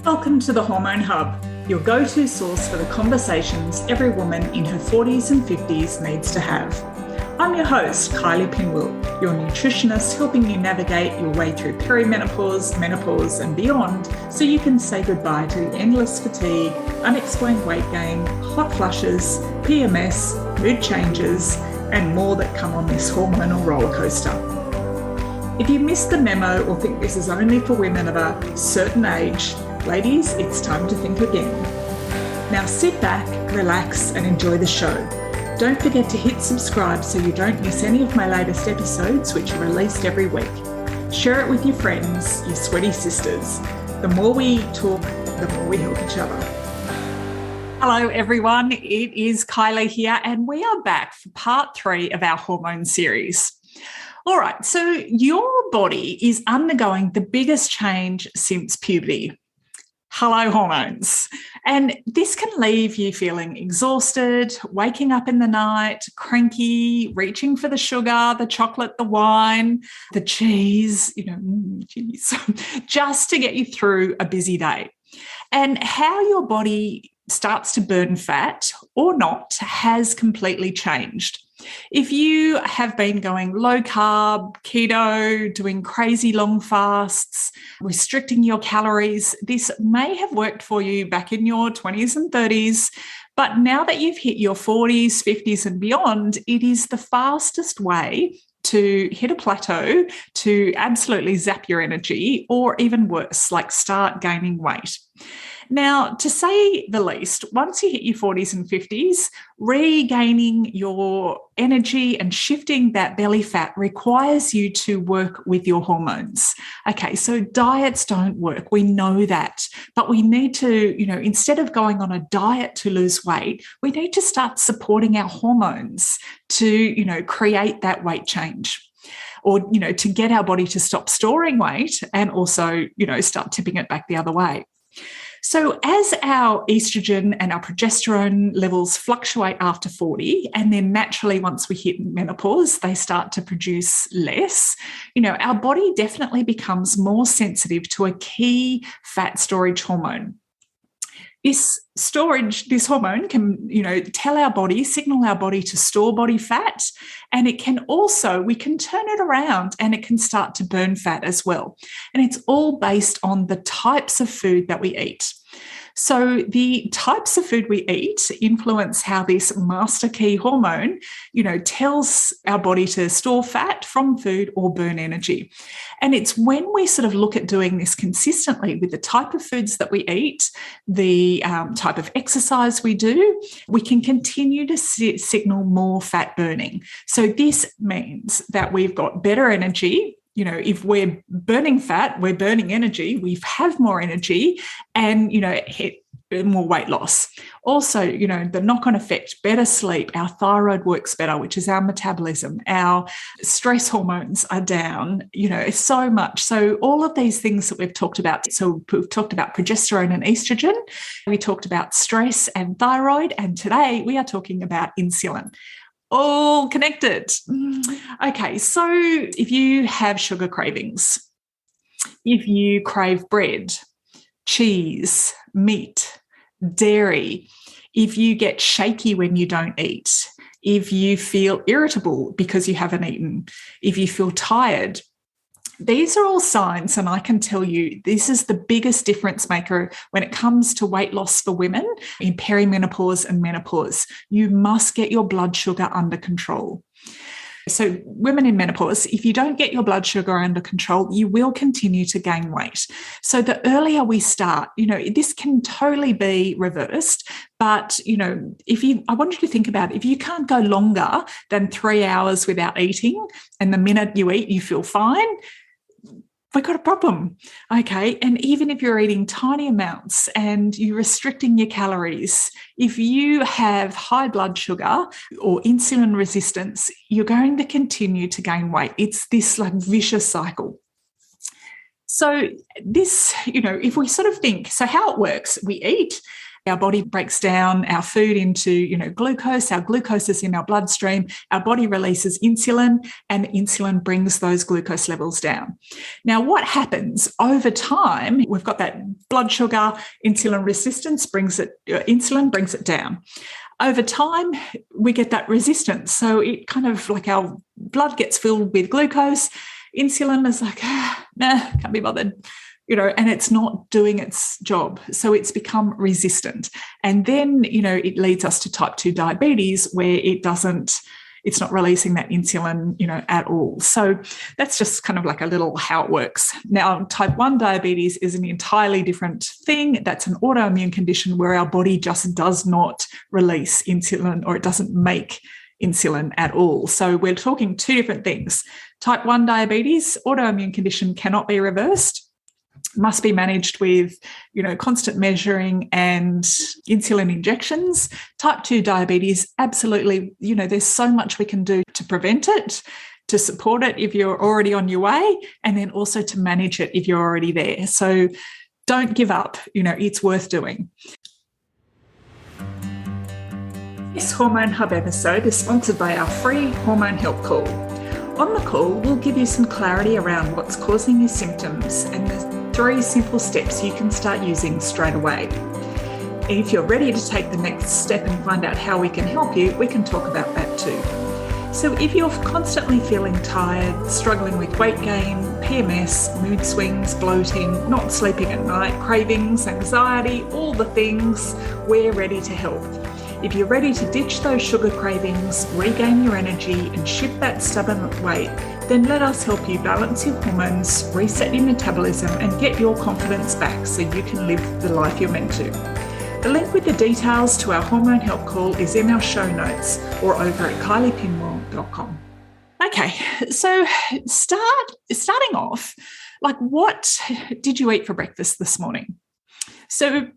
Welcome to the Hormone Hub, your go-to source for the conversations every woman in her 40s and 50s needs to have. I'm your host, Kylie Pinwill, your nutritionist helping you navigate your way through perimenopause, menopause and beyond so you can say goodbye to the endless fatigue, unexplained weight gain, hot flushes, PMS, mood changes and more that come on this hormonal roller coaster. If you missed the memo or think this is only for women of a certain age, ladies, it's time to think again. Now sit back, relax and enjoy the show. Don't forget to hit subscribe so you don't miss any of my latest episodes, which are released every week. Share it with your friends, your sweaty sisters. The more we talk, the more we help each other. Hello everyone, it is Kylie here and we are back for part 3 of our hormone series. All right, so your body is undergoing the biggest change since puberty. Hello, hormones. And this can leave you feeling exhausted, waking up in the night, cranky, reaching for the sugar, the chocolate, the wine, the cheese, just to get you through a busy day. And how your body starts to burn fat or not has completely changed. If you have been going low carb, keto, doing crazy long fasts, restricting your calories, this may have worked for you back in your 20s and 30s. But now that you've hit your 40s, 50s and beyond, it is the fastest way to hit a plateau, to absolutely zap your energy, or even worse, like start gaining weight. Now, to say the least, once you hit your 40s and 50s, regaining your energy and shifting that belly fat requires you to work with your hormones. Okay, so diets don't work. We know that. But we need to, instead of going on a diet to lose weight, we need to start supporting our hormones to, create that weight change. Or, to get our body to stop storing weight and also, start tipping it back the other way. So as our estrogen and our progesterone levels fluctuate after 40, and then naturally once we hit menopause, they start to produce less, our body definitely becomes more sensitive to a key fat storage hormone. This hormone can, signal our body to store body fat, and it can also, we can turn it around and it can start to burn fat as well. And it's all based on the types of food that we eat. So the types of food we eat influence how this master key hormone, tells our body to store fat from food or burn energy. And it's when we sort of look at doing this consistently with the type of foods that we eat, the type of exercise we do, we can continue to signal more fat burning. So this means that we've got better energy. If we're burning fat, we're burning energy, we have more energy and, hit more weight loss. Also, the knock-on effect, better sleep, our thyroid works better, which is our metabolism, our stress hormones are down, so much. So all of these things that we've talked about. So we've talked about progesterone and estrogen. We talked about stress and thyroid. And today we are talking about insulin. All connected. Okay, so if you have sugar cravings, if you crave bread, cheese, meat, dairy, if you get shaky when you don't eat, if you feel irritable because you haven't eaten, if you feel tired, these are all signs, and I can tell you this is the biggest difference maker when it comes to weight loss for women in perimenopause and menopause. You must get your blood sugar under control. So women in menopause, if you don't get your blood sugar under control, you will continue to gain weight. So the earlier we start, this can totally be reversed. But, I want you to think about it. If you can't go longer than 3 hours without eating, and the minute you eat, you feel fine, we've got a problem, okay? And even if you're eating tiny amounts and you're restricting your calories, if you have high blood sugar or insulin resistance, you're going to continue to gain weight. It's this vicious cycle. So this, if we sort of think, so how it works, we eat, our body breaks down our food into, glucose. Our glucose is in our bloodstream. Our body releases insulin, and insulin brings those glucose levels down. Now, what happens over time, we've got that blood sugar, insulin resistance insulin brings it down. Over time, we get that resistance. So it kind of like our blood gets filled with glucose. Insulin is like, nah, can't be bothered. And it's not doing its job. So it's become resistant. And then, it leads us to type 2 diabetes where it's not releasing that insulin, at all. So that's just kind of like a little how it works. Now, type 1 diabetes is an entirely different thing. That's an autoimmune condition where our body just does not release insulin, or it doesn't make insulin at all. So we're talking 2 different things. Type 1 diabetes, autoimmune condition, cannot be reversed. Must be managed with, constant measuring and insulin injections. Type 2 diabetes, absolutely, there's so much we can do to prevent it, to support it if you're already on your way, and then also to manage it if you're already there. So don't give up, it's worth doing. This Hormone Hub episode is sponsored by our free Hormone Help Call. On the call, we'll give you some clarity around what's causing your symptoms and the 3 simple steps you can start using straight away. If you're ready to take the next step and find out how we can help you, we can talk about that too. So if you're constantly feeling tired, struggling with weight gain, PMS, mood swings, bloating, not sleeping at night, cravings, anxiety, all the things, we're ready to help. If you're ready to ditch those sugar cravings, regain your energy, and shift that stubborn weight, then let us help you balance your hormones, reset your metabolism, and get your confidence back so you can live the life you're meant to. The link with the details to our Hormone Help Call is in our show notes or over at kyliepinwell.com. Okay, so starting off, like, what did you eat for breakfast this morning? So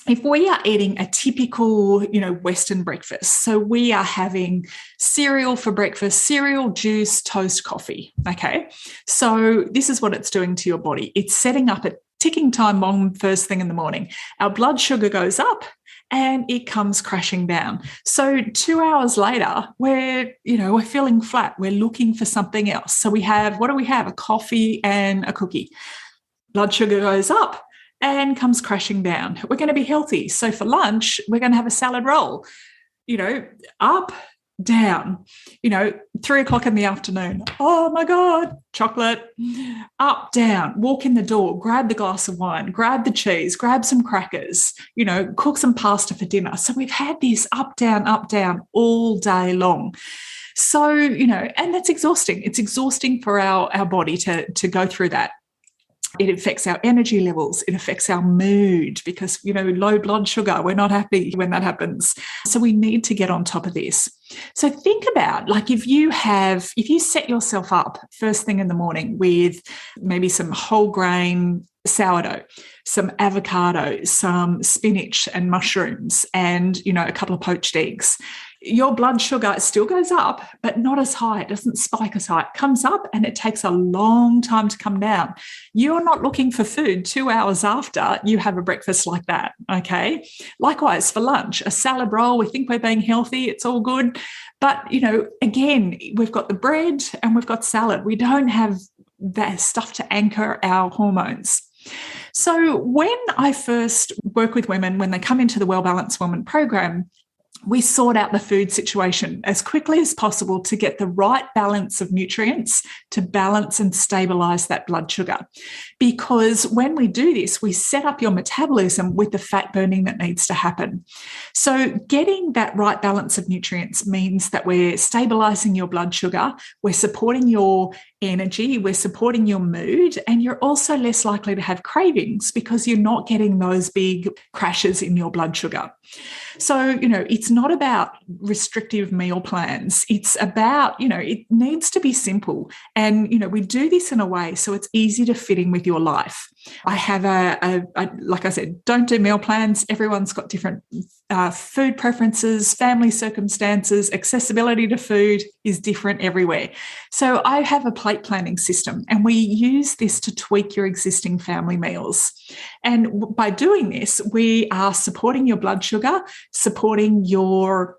if we are eating a typical, Western breakfast, so we are having cereal for breakfast, cereal, juice, toast, coffee, okay? So this is what it's doing to your body. It's setting up a ticking time bomb first thing in the morning. Our blood sugar goes up and it comes crashing down. So 2 hours later, we're feeling flat. We're looking for something else. So what do we have? A coffee and a cookie. Blood sugar goes up and comes crashing down. We're going to be healthy. So for lunch, we're going to have a salad roll, up, down, 3:00 in the afternoon. Oh my God, chocolate, up, down, walk in the door, grab the glass of wine, grab the cheese, grab some crackers, cook some pasta for dinner. So we've had this up, down all day long. So, and that's exhausting. It's exhausting for our body to go through that. It affects our energy levels. It affects our mood because, low blood sugar, we're not happy when that happens. So we need to get on top of this. So think about, like, if you set yourself up first thing in the morning with maybe some whole grain sourdough, some avocado, some spinach and mushrooms, and, a couple of poached eggs, your blood sugar still goes up, but not as high. It doesn't spike as high. It comes up and it takes a long time to come down. You're not looking for food 2 hours after you have a breakfast like that, okay? Likewise, for lunch, a salad roll, we think we're being healthy, it's all good. But, again, we've got the bread and we've got salad. We don't have that stuff to anchor our hormones. So when I first work with women, when they come into the Well Balanced Woman program, we sort out the food situation as quickly as possible to get the right balance of nutrients to balance and stabilize that blood sugar. Because when we do this, we set up your metabolism with the fat burning that needs to happen. So getting that right balance of nutrients means that we're stabilizing your blood sugar, we're supporting your energy, we're supporting your mood, and you're also less likely to have cravings because you're not getting those big crashes in your blood sugar. So, it's not about restrictive meal plans. It's about, it needs to be simple. And, we do this in a way so it's easy to fit in with your life. I have like I said, don't do meal plans. Everyone's got different food preferences, family circumstances, accessibility to food is different everywhere. So I have a plate planning system, and we use this to tweak your existing family meals. And by doing this, we are supporting your blood sugar, supporting your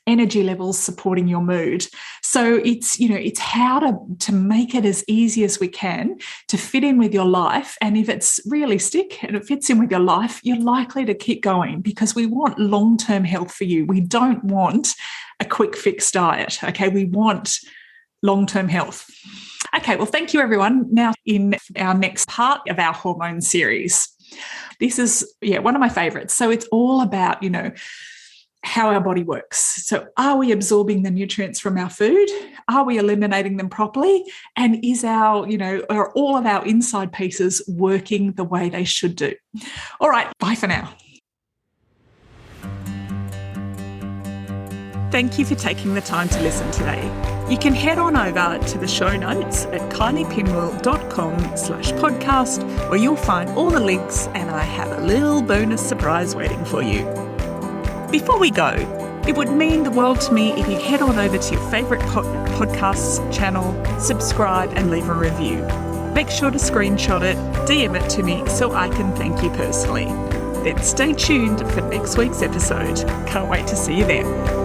energy levels, supporting your mood. So it's how to make it as easy as we can to fit in with your life. And if it's realistic and it fits in with your life, you're likely to keep going, because we want long-term health for you. We don't want a quick fix diet. Okay. We want long-term health. Okay. Well, thank you, everyone. Now, in our next part of our hormone series, this is one of my favorites. So it's all about, how our body works. So are we absorbing the nutrients from our food? Are we eliminating them properly? And are all of our inside pieces working the way they should do? All right, bye for now. Thank you for taking the time to listen today. You can head on over to the show notes at kyliepinwell.com/podcast, where you'll find all the links, and I have a little bonus surprise waiting for you. Before we go, it would mean the world to me if you head on over to your favourite podcasts channel, subscribe and leave a review. Make sure to screenshot it, DM it to me so I can thank you personally. Then stay tuned for next week's episode. Can't wait to see you then.